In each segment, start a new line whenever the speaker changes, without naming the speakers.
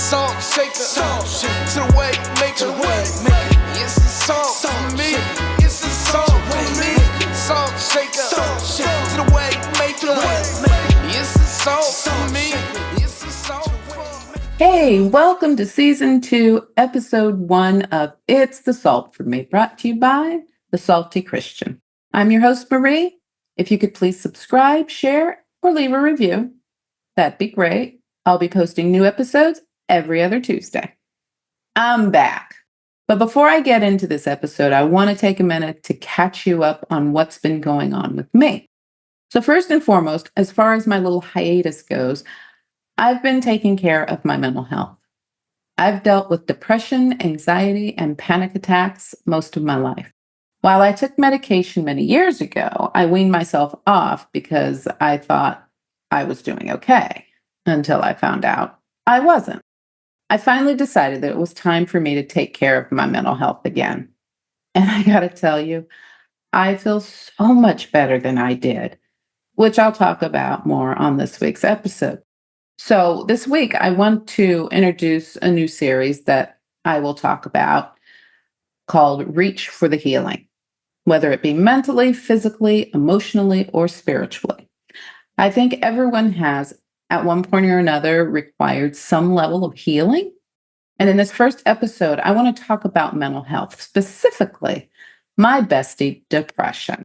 salt shaker, to the way make it. It's the salt for me. It's the salt for me. Salt shaker, to the way make it. It's the salt for me. It's the salt for me.
Hey, welcome to Season 2, Episode 1 of It's the Salt for Me, brought to you by The Salty Christian. I'm your host, Marie. If you could please subscribe, share, or leave a review, that'd be great. I'll be posting new episodes every other Tuesday. I'm back. But before I get into this episode, I want to take a minute to catch you up on what's been going on with me. So first and foremost, as far as my little hiatus goes, I've been taking care of my mental health. I've dealt with depression, anxiety, and panic attacks most of my life. While I took medication many years ago, I weaned myself off because I thought I was doing okay, until I found out I wasn't. I finally decided that it was time for me to take care of my mental health again. And I gotta tell you, I feel so much better than I did, which I'll talk about more on this week's episode. So this week, I want to introduce a new series that I will talk about called Reach for the Healing, whether it be mentally, physically, emotionally, or spiritually. I think everyone has, at one point or another, required some level of healing. And in this first episode, I want to talk about mental health, specifically my bestie, depression.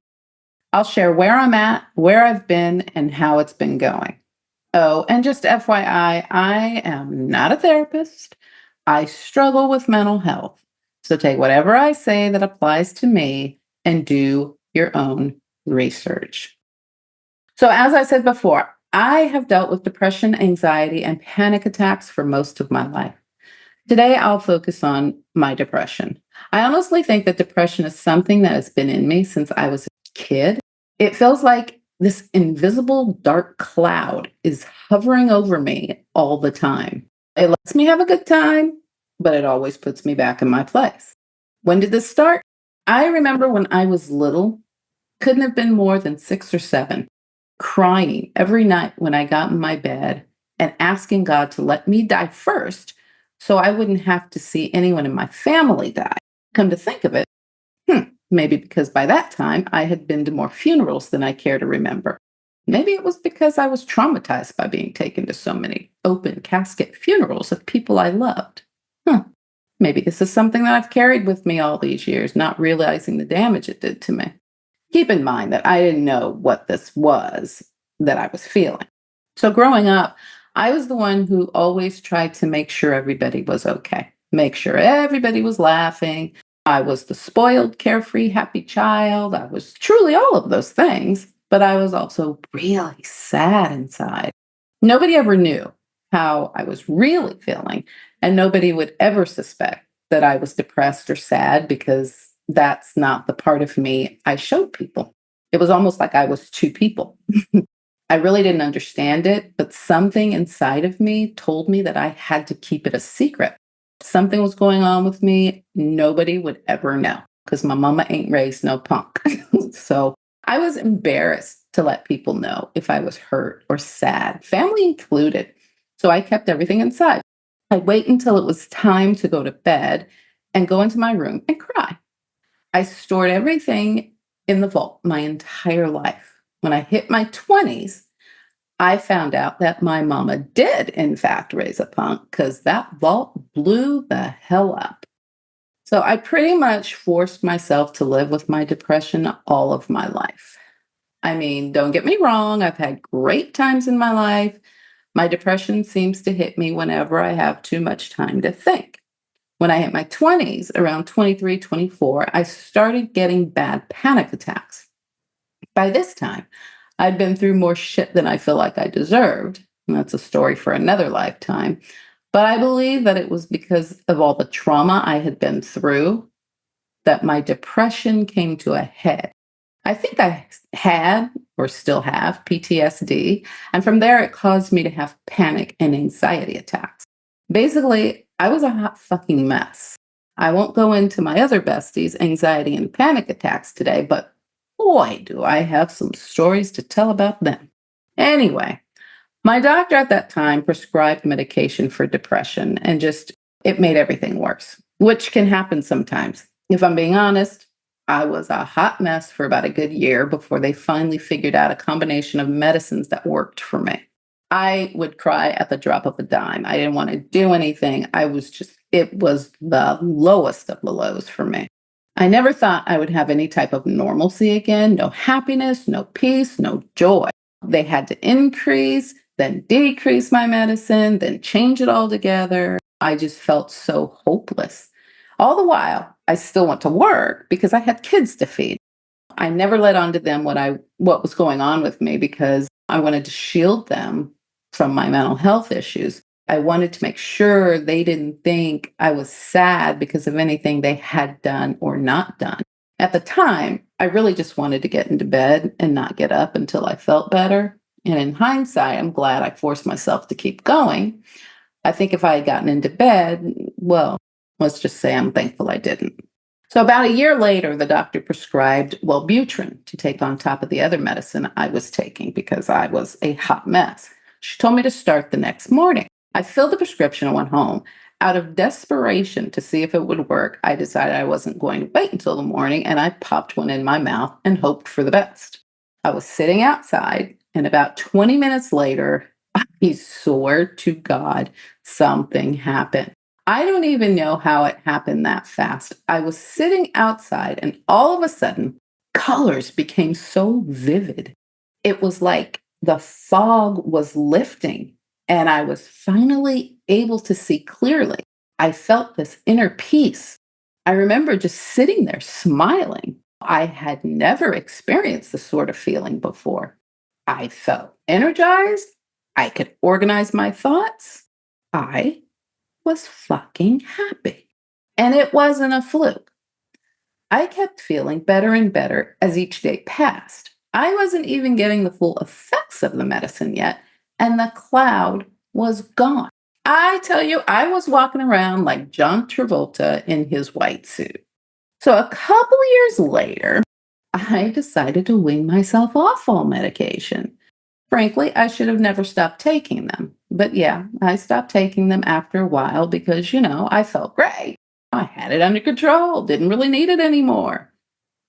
I'll share where I'm at, where I've been, and how it's been going. Oh, and just FYI, I am not a therapist. I struggle with mental health. So take whatever I say that applies to me and do your own research. So as I said before, I have dealt with depression, anxiety, and panic attacks for most of my life. Today, I'll focus on my depression. I honestly think that depression is something that has been in me since I was a kid. It feels like this invisible dark cloud is hovering over me all the time. It lets me have a good time, but it always puts me back in my place. When did this start? I remember when I was little, couldn't have been more than 6 or 7, crying every night when I got in my bed and asking God to let me die first so I wouldn't have to see anyone in my family die. Come to think of it, maybe because by that time I had been to more funerals than I care to remember. Maybe it was because I was traumatized by being taken to so many open casket funerals of people I loved. Maybe this is something that I've carried with me all these years, not realizing the damage it did to me. Keep in mind that I didn't know what this was that I was feeling. So growing up, I was the one who always tried to make sure everybody was okay, make sure everybody was laughing. I was the spoiled, carefree, happy child. I was truly all of those things, but I was also really sad inside. Nobody ever knew how I was really feeling, and nobody would ever suspect that I was depressed or sad because that's not the part of me I showed people. It was almost like I was two people. I really didn't understand it, but something inside of me told me that I had to keep it a secret. Something was going on with me, nobody would ever know because my mama ain't raised no punk. So I was embarrassed to let people know if I was hurt or sad, family included. So I kept everything inside. I'd wait until it was time to go to bed and go into my room and cry. I stored everything in the vault my entire life. When I hit my 20s, I found out that my mama did, in fact, raise a punk because that vault blew the hell up. So I pretty much forced myself to live with my depression all of my life. I mean, don't get me wrong, I've had great times in my life. My depression seems to hit me whenever I have too much time to think. When I hit my 20s, around 23, 24, I started getting bad panic attacks. By this time, I'd been through more shit than I feel like I deserved. And that's a story for another lifetime. But I believe that it was because of all the trauma I had been through that my depression came to a head. I think I had or still have PTSD. And from there, it caused me to have panic and anxiety attacks. Basically, I was a hot fucking mess. I won't go into my other besties' anxiety and panic attacks today, but boy, do I have some stories to tell about them. Anyway, My doctor at that time prescribed medication for depression and just it made everything worse, which can happen sometimes. If I'm being honest, I was a hot mess for about a good year before they finally figured out a combination of medicines that worked for me. I would cry at the drop of a dime. I didn't want to do anything. It was the lowest of the lows for me. I never thought I would have any type of normalcy again, no happiness, no peace, no joy. They had to increase, then decrease my medicine, then change it all together. I just felt so hopeless. All the while, I still went to work because I had kids to feed. I never let on to them what was going on with me because I wanted to shield them from my mental health issues. I wanted to make sure they didn't think I was sad because of anything they had done or not done. At the time, I really just wanted to get into bed and not get up until I felt better. And in hindsight, I'm glad I forced myself to keep going. I think if I had gotten into bed, well, let's just say I'm thankful I didn't. So about a year later, the doctor prescribed Wellbutrin to take on top of the other medicine I was taking because I was a hot mess. She told me to start the next morning. I filled the prescription and went home. Out of desperation to see if it would work, I decided I wasn't going to wait until the morning and I popped one in my mouth and hoped for the best. I was sitting outside, and about 20 minutes later, I swear to God, something happened. I don't even know how it happened that fast. I was sitting outside, and all of a sudden, colors became so vivid. It was like the fog was lifting, and I was finally able to see clearly. I felt this inner peace. I remember just sitting there smiling. I had never experienced this sort of feeling before. I felt energized. I could organize my thoughts. I was fucking happy. And it wasn't a fluke. I kept feeling better and better as each day passed. I wasn't even getting the full effects of the medicine yet, and the cloud was gone. I tell you, I was walking around like John Travolta in his white suit. So a couple years later, I decided to wean myself off all medication. Frankly, I should have never stopped taking them. But yeah, I stopped taking them after a while because, I felt great. I had it under control, didn't really need it anymore.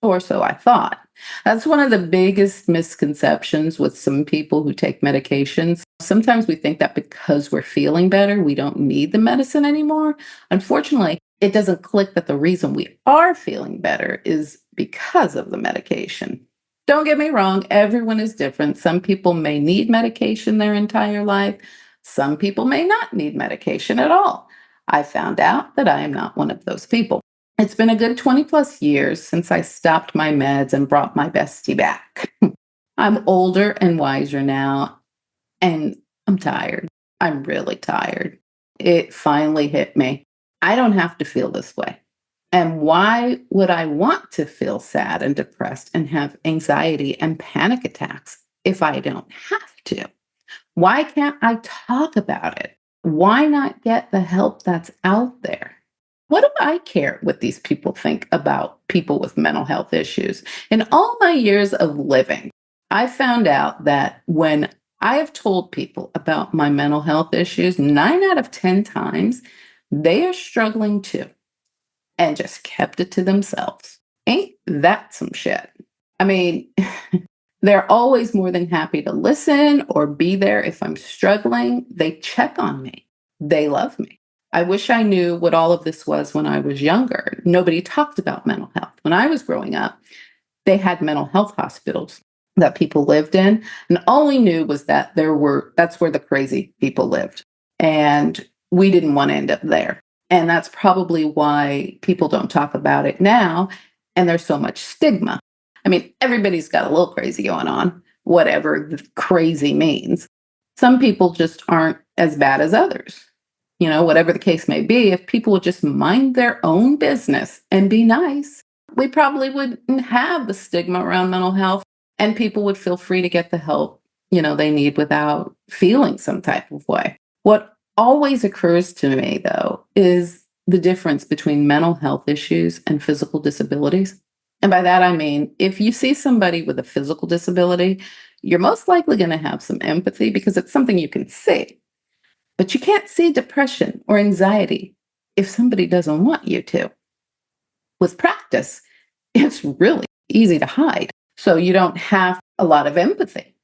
Or so I thought. That's one of the biggest misconceptions with some people who take medications. Sometimes we think that because we're feeling better, we don't need the medicine anymore. Unfortunately, it doesn't click that the reason we are feeling better is because of the medication. Don't get me wrong, everyone is different. Some people may need medication their entire life. Some people may not need medication at all. I found out that I am not one of those people. It's been a good 20 plus years since I stopped my meds and brought my bestie back. I'm older and wiser now, and I'm tired. I'm really tired. It finally hit me. I don't have to feel this way. And why would I want to feel sad and depressed and have anxiety and panic attacks if I don't have to? Why can't I talk about it? Why not get the help that's out there? What do I care what these people think about people with mental health issues? In all my years of living, I found out that when I have told people about my mental health issues, 9 out of 10 times, they are struggling too and just kept it to themselves. Ain't that some shit? I mean, they're always more than happy to listen or be there if I'm struggling. They check on me. They love me. I wish I knew what all of this was when I was younger. Nobody talked about mental health. When I was growing up, they had mental health hospitals that people lived in, and all we knew was that that's where the crazy people lived. And we didn't want to end up there. And that's probably why people don't talk about it now. And there's so much stigma. I mean, everybody's got a little crazy going on, whatever the crazy means. Some people just aren't as bad as others. Whatever the case may be, if people would just mind their own business and be nice, we probably wouldn't have the stigma around mental health and people would feel free to get the help, they need without feeling some type of way. What always occurs to me, though, is the difference between mental health issues and physical disabilities. And by that, I mean, if you see somebody with a physical disability, you're most likely going to have some empathy because it's something you can see. But you can't see depression or anxiety if somebody doesn't want you to. With practice, it's really easy to hide. So you don't have a lot of empathy.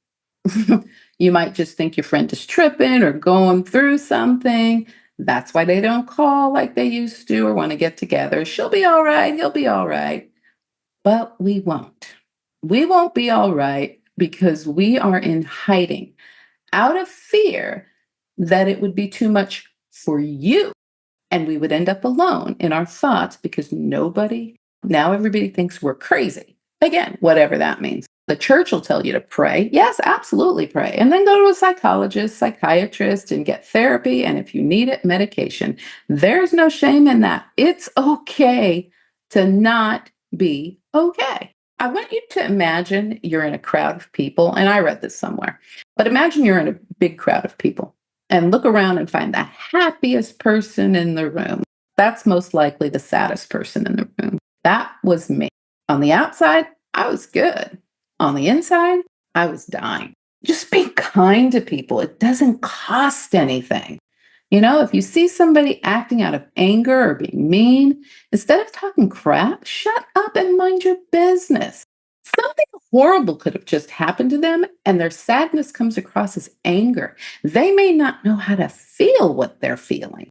You might just think your friend is tripping or going through something. That's why they don't call like they used to or want to get together. She'll be all right. He'll be all right. But we won't. We won't be all right because we are in hiding out of fear that it would be too much for you. And we would end up alone in our thoughts because now everybody thinks we're crazy. Again, whatever that means. The church will tell you to pray. Yes, absolutely pray. And then go to a psychologist, psychiatrist, and get therapy. And if you need it, medication. There's no shame in that. It's okay to not be okay. I want you to imagine you're in a crowd of people, and I read this somewhere, but imagine you're in a big crowd of people and look around and find the happiest person in the room. That's most likely the saddest person in the room. That was me. On the outside, I was good. On the inside, I was dying. Just be kind to people. It doesn't cost anything. If you see somebody acting out of anger or being mean, instead of talking crap, shut up and mind your business. Something horrible could have just happened to them, and their sadness comes across as anger. They may not know how to feel what they're feeling.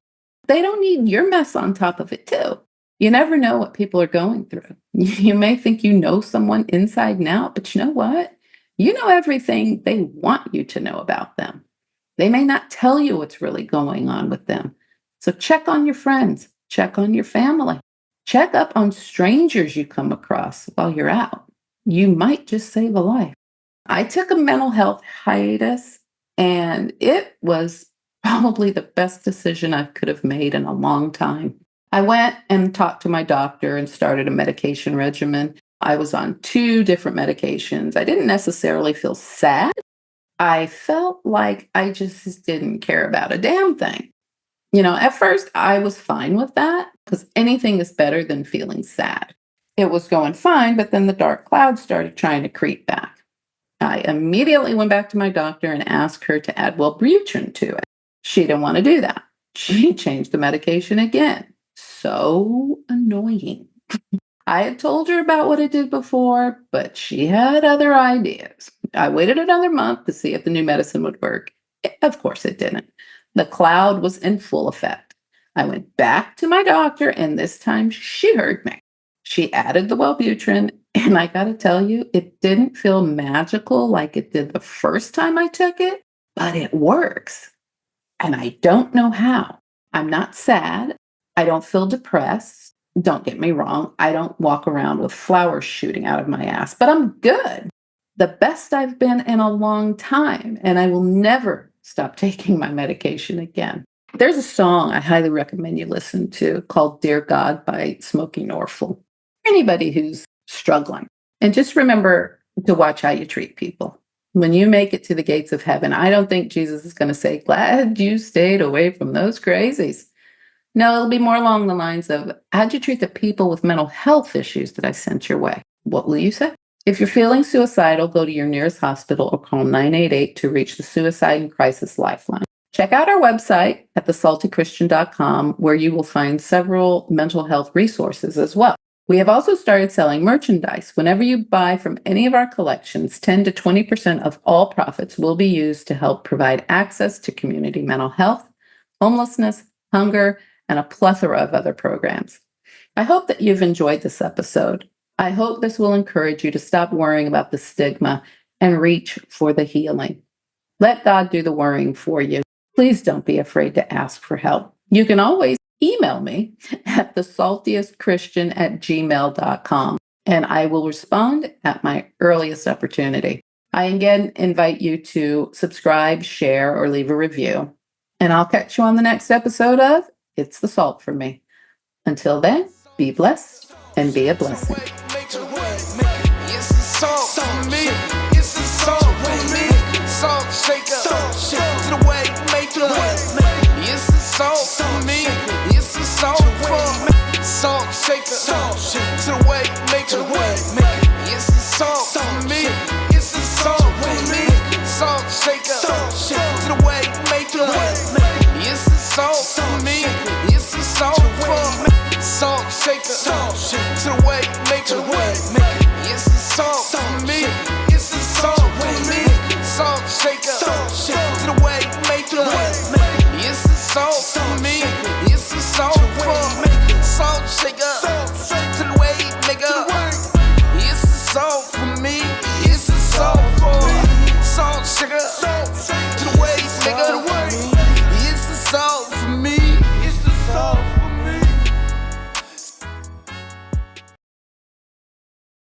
They don't need your mess on top of it, too. You never know what people are going through. You may think you know someone inside and out, but you know what? You know everything they want you to know about them. They may not tell you what's really going on with them. So check on your friends, check on your family, check up on strangers you come across while you're out. You might just save a life. I took a mental health hiatus, and it was probably the best decision I could have made in a long time. I went and talked to my doctor and started a medication regimen. I was on 2 different medications. I didn't necessarily feel sad. I felt like I just didn't care about a damn thing. At first I was fine with that because anything is better than feeling sad. It was going fine, but then the dark clouds started trying to creep back. I immediately went back to my doctor and asked her to add Wellbutrin to it. She didn't want to do that. She changed the medication again. So annoying. I had told her about what it did before, but she had other ideas. I waited another month to see if the new medicine would work. Of course, it didn't. The cloud was in full effect. I went back to my doctor, and this time she heard me. She added the Wellbutrin, and I got to tell you, it didn't feel magical like it did the first time I took it, but it works. And I don't know how. I'm not sad. I don't feel depressed. Don't get me wrong. I don't walk around with flowers shooting out of my ass, but I'm good. The best I've been in a long time, and I will never stop taking my medication again. There's a song I highly recommend you listen to called Dear God by Smokey Norfolk. Anybody who's struggling. And just remember to watch how you treat people. When you make it to the gates of heaven, I don't think Jesus is going to say, glad you stayed away from those crazies. No, it'll be more along the lines of, how'd you treat the people with mental health issues that I sent your way? What will you say? If you're feeling suicidal, go to your nearest hospital or call 988 to reach the Suicide and Crisis Lifeline. Check out our website at thesaltychristian.com, where you will find several mental health resources as well. We have also started selling merchandise. Whenever you buy from any of our collections, 10 to 20% of all profits will be used to help provide access to community mental health, homelessness, hunger, and a plethora of other programs. I hope that you've enjoyed this episode. I hope this will encourage you to stop worrying about the stigma and reach for the healing. Let God do the worrying for you. Please don't be afraid to ask for help. You can always email me at thesaltiestchristian@gmail.com, and I will respond at my earliest opportunity. I again invite you to subscribe, share, or leave a review. And I'll catch you on the next episode of It's the Salt for Me. Until then, be blessed and be a blessing.